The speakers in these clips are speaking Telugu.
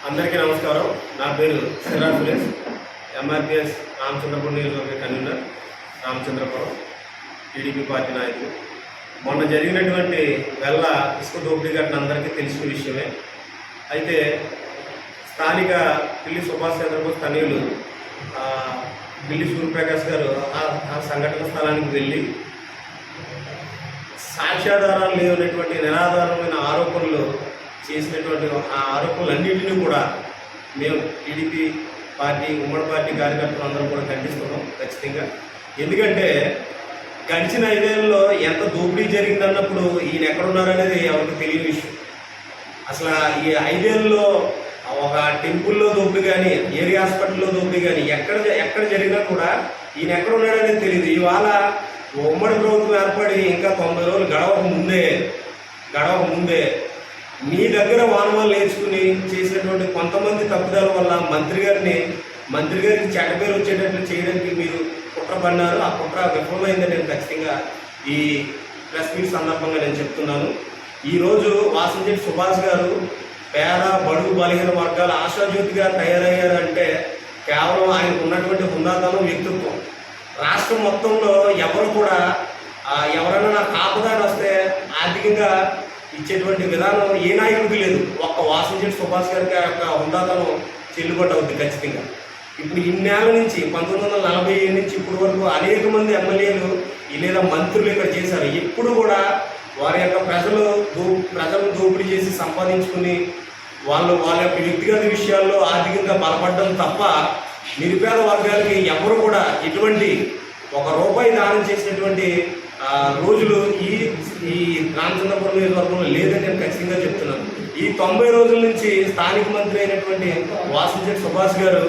అందరికీ నమస్కారం. నా పేరు సిరా సురేష్, ఎంఆర్పిఎస్ రామచంద్రపురం నియోజకవర్గ కన్వీనర్, రామచంద్రపురం టీడీపీ పార్టీ నాయకులు. మొన్న జరిగినటువంటి వెల్ల ఇసుక దోపిడీ ఘటన అందరికీ తెలిసిన విషయమే. అయితే స్థానిక పిల్లి సుభాష్ చంద్రబోస్ తనయులు పిల్లి సూర్యప్రకాష్ గారు ఆ సంఘటన స్థలానికి వెళ్ళి సాక్ష్యాధారాలు లేనటువంటి నిరాధారమైన ఆరోపణలు చేసినటువంటి ఆ ఆరోపణలన్నింటినీ కూడా మేము టీడీపీ పార్టీ ఉమ్మడి పార్టీ కార్యకర్తలు అందరం కూడా ఖండిస్తున్నాం ఖచ్చితంగా. ఎందుకంటే గడిచిన 5 ఏళ్ళలో ఎంత దోపిడీ జరిగిందన్నప్పుడు ఈయన ఎక్కడున్నారనేది ఎవరికి తెలియని విషయం. అసలు ఈ 5 ఏళ్ళలో ఒక టెంపుల్లో దోపిడీ కానీ, ఏరియా హాస్పిటల్లో దోపిడీ కానీ ఎక్కడ జరిగినా కూడా ఈయన ఎక్కడ ఉన్నాడనేది తెలియదు. ఇవాళ ఉమ్మడి ప్రభుత్వం ఏర్పడి ఇంకా 90 రోజులు గడవక ముందే మీ దగ్గర వానమాలు నేర్చుకుని చేసినటువంటి కొంతమంది తప్పుదాల వల్ల మంత్రి గారికి చెడ్డ పేరు వచ్చేటట్లు చేయడానికి మీరు కుట్ర పడినారు. ఆ కుట్ర విఫలమైందని నేను ఖచ్చితంగా ఈ ప్రెస్ మీట్ సందర్భంగా నేను చెప్తున్నాను. ఈరోజు వాసంశెట్టి సుభాష్ గారు పేద బడుగు బలహీన వర్గాల ఆశాజ్యోతిగా తయారయ్యారంటే కేవలం ఆయనకు ఉన్నటువంటి హుందాతనం, వ్యక్తిత్వం. రాష్ట్రం మొత్తంలో ఎవరు కూడా ఎవరైనా నాకు ఆపదాని వస్తే ఆర్థికంగా ఇచ్చేటువంటి విధానం ఏ నాయకుడికి లేదు. ఒక్క వాసంశెట్టి సుభాష్ గారికి ఆ యొక్క హుందాతనం చెల్లుబాటు అవుతుంది ఖచ్చితంగా. ఇప్పుడు ఇన్నేళ్ల నుంచి 1947 నుంచి ఇప్పటి వరకు అనేక మంది ఎమ్మెల్యేలు లేదా మంత్రులు ఇక్కడ చేశారు. ఎప్పుడు కూడా వారి యొక్క ప్రజలను దోపిడీ చేసి సంపాదించుకుని వాళ్ళ యొక్క వ్యక్తిగత విషయాల్లో ఆర్థికంగా బలపడడం తప్ప నిరుపేద వర్గాలకి ఎవరు కూడా ఎటువంటి ₹1 దానం చేసినటువంటి రోజులు ఈ రామచంద్రపురం నియోజకవర్గంలో లేదని నేను ఖచ్చితంగా చెప్తున్నాను. ఈ 90 రోజుల నుంచి స్థానిక మంత్రి అయినటువంటి వాసంశెట్టి సుభాష్ గారు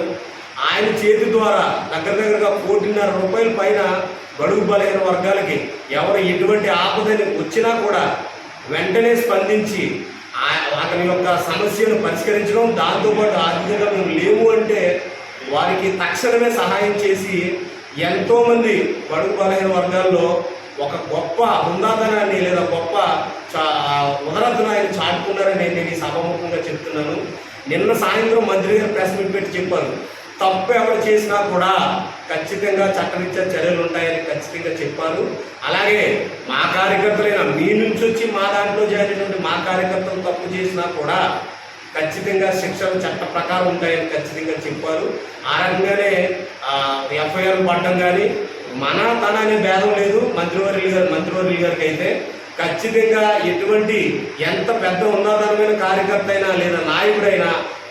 ఆయన చేతి ద్వారా దగ్గరగా ₹1.5 కోట్ల పైన బడుగు బలహీన వర్గాలకి ఎవరు ఎటువంటి ఆపదని వచ్చినా కూడా వెంటనే స్పందించి అతని యొక్క సమస్యను పరిష్కరించడం, దాంతోపాటు ఆర్థికంగా మేము లేవు అంటే వారికి తక్షణమే సహాయం చేసి ఎంతోమంది బడుగు బలహీన వర్గాల్లో ఒక గొప్ప హుందాతనాన్ని లేదా గొప్ప ఉదరతను ఆయన చాటుకున్నారని నేను ఈ సభాముఖంగా చెప్తున్నాను. నిన్న సాయంత్రం మంత్రి గారు ప్రెస్ మీట్ పెట్టి చెప్పారు, తప్పు ఎవరు చేసినా కూడా ఖచ్చితంగా చట్టరీత్యా చర్యలు ఉంటాయని ఖచ్చితంగా చెప్పారు. అలాగే మా కార్యకర్తలైన మీ నుంచి వచ్చి మా దాంట్లో చేరినటువంటి మా కార్యకర్తలు తప్పు చేసినా కూడా ఖచ్చితంగా శిక్షలు చట్ట ప్రకారం ఉంటాయని ఖచ్చితంగా చెప్పారు. ఆ రకంగానే ఎఫ్ఐఆర్ పడడం కానీ తన అనే భేదం లేదు. మంత్రివర్యులు గారికి అయితే ఖచ్చితంగా ఎటువంటి ఎంత పెద్ద ఉన్నతమైన కార్యకర్త అయినా లేదా నాయకుడైనా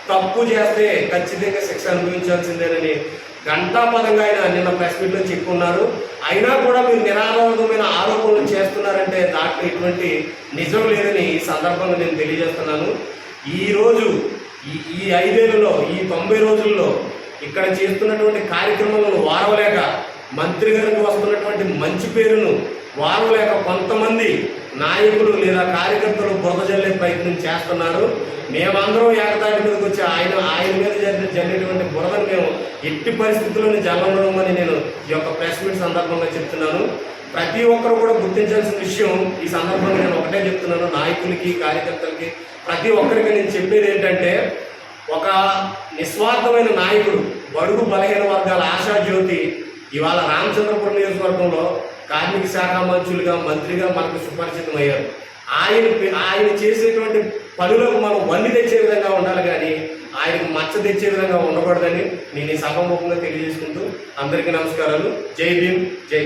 తప్పు చేస్తే ఖచ్చితంగా శిక్ష అనుభవించాల్సిందేనని ఘంటాపదంగా ఆయన నిన్న ప్రెస్ మీట్లో చెప్పుకున్నారు. అయినా కూడా మీరు నిరాధారమైన ఆరోపణలు చేస్తున్నారంటే దాంట్లో ఎటువంటి నిజం లేదని ఈ సందర్భంగా నేను తెలియజేస్తున్నాను. ఈరోజు ఈ 5 ఏళ్లలో ఈ 90 రోజుల్లో ఇక్కడ చేస్తున్నటువంటి కార్యక్రమాలను వారవలేక, మంత్రి గారికి వస్తున్నటువంటి మంచి పేరును వారవలేక కొంతమంది నాయకులు లేదా కార్యకర్తలు బురద జల్లే ప్రయత్నం చేస్తున్నారు. మేమందరం ఏకతాటి మీదకి వచ్చి ఆయన మీద జరిగినటువంటి బురదను మేము ఎట్టి పరిస్థితుల్లోనే జల్లమని నేను ఈ యొక్క ప్రెస్ మీట్ సందర్భంగా చెప్తున్నాను. ప్రతి ఒక్కరు కూడా గుర్తించాల్సిన విషయం ఈ సందర్భంగా నేను ఒకటే చెప్తున్నాను. నాయకులకి, కార్యకర్తలకి, ప్రతి ఒక్కరికి నేను చెప్పేది ఏంటంటే, ఒక నిస్వార్థమైన నాయకుడు, బడుగు బలహీన వర్గాల ఆశాజ్యోతి ఇవాళ రామచంద్రపురం నియోజకవర్గంలో కార్మిక శాఖ మంత్రిగా మనకు సుపరిచితం అయ్యారు. ఆయన చేసేటువంటి పనులకు మనం వన్ని తెచ్చే విధంగా ఉండాలి కానీ ఆయనకు మచ్చ తెచ్చే విధంగా ఉండకూడదని నేను ఈ సభాముఖంగా తెలియజేసుకుంటూ అందరికీ నమస్కారాలు. జై భీమ్, జై